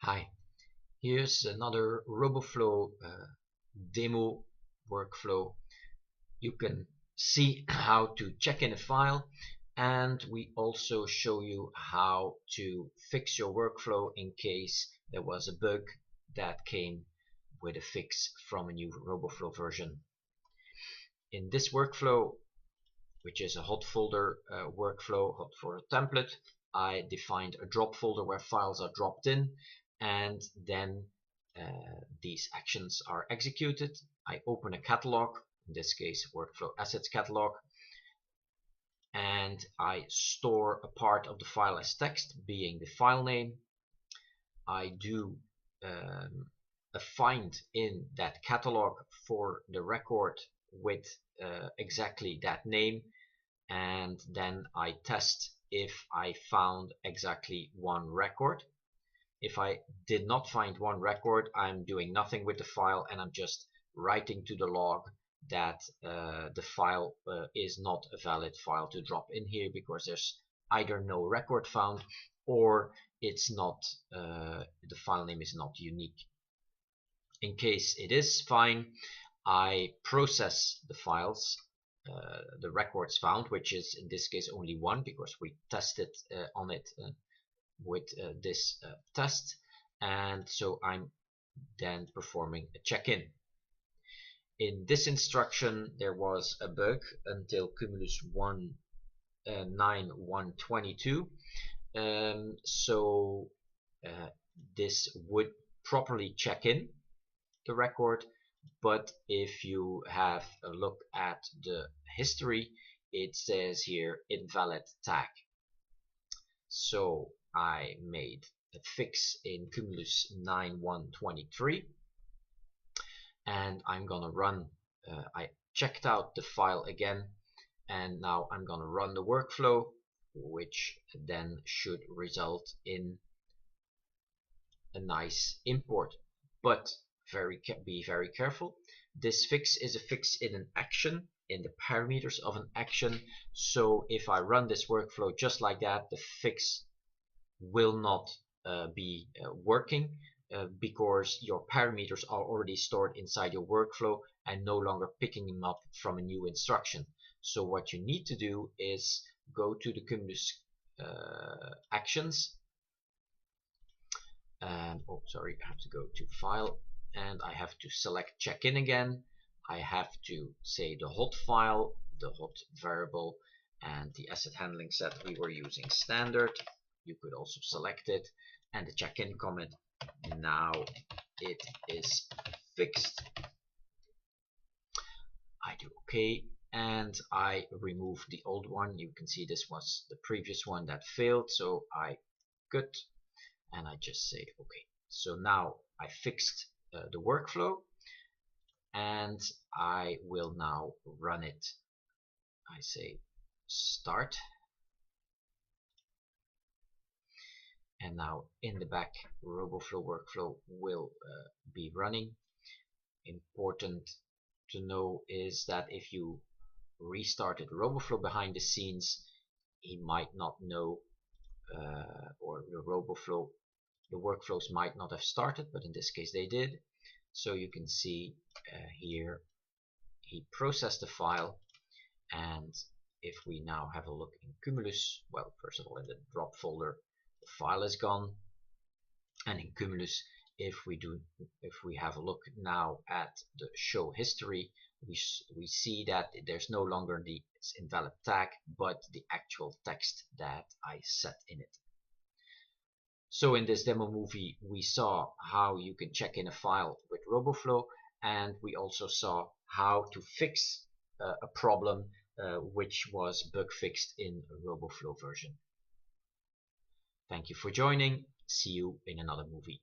Hi, here's another Roboflow demo workflow. You can see how to check in a file, and we also show you how to fix your workflow in case there was a bug that came with a fix from a new Roboflow version. In this workflow, which is a Hotfolder workflow, Hotfolder template, I defined a drop folder where files are dropped in, and then these actions are executed. I open a catalog, in this case workflow assets catalog, and I store a part of the file as text, being the file name. I do a find in that catalog for the record with exactly that name, and then I test if I found exactly one record. If I did not find one record, I'm doing nothing with the file, and I'm just writing to the log that the file is not a valid file to drop in here because there's either no record found or it's not the file name is not unique. In case it is fine, I process the files, the records found, which is in this case only one because we tested on it with this test, and so I'm then performing a check-in. In this instruction there was a bug until cumulus 1.9.122, so this would properly check in the record, but if you have a look at the history, it says here invalid tag. So I made a fix in cumulus 9.1.23, and I'm gonna run I checked out the file again, and now I'm gonna run the workflow, which then should result in a nice import. But be very careful. This fix is a fix in an action, in the parameters of an action. So if I run this workflow just like that, the fix will not be working because your parameters are already stored inside your workflow and no longer picking them up from a new instruction. So what you need to do is go to the cumulus actions. Oh, sorry, I have to go to file, and I have to select check-in again. I have to say the hot file, the hot variable, and the asset handling set we were using standard. You could also select it, and the check-in comment. Now it is fixed. I do OK, and I remove the old one. You can see this was the previous one that failed, so I good, and I just say OK. So now I fixed the workflow, and I will now run it. I say start, and now in the back Roboflow workflow will be running. Important to know is that if you restarted Roboflow behind the scenes, he might not know, or the workflows might not have started, but in this case they did. So you can see here he processed the file, and if we now have a look in cumulus, well, first of all in the drop folder the file is gone, and in cumulus if we have a look now at the show history, we see that there's no longer the invalid tag but the actual text that I set in it. So in this demo movie we saw how you can check in a file with Roboflow, and we also saw how to fix a problem which was bug fixed in a Roboflow version. Thank you for joining. See you in another movie.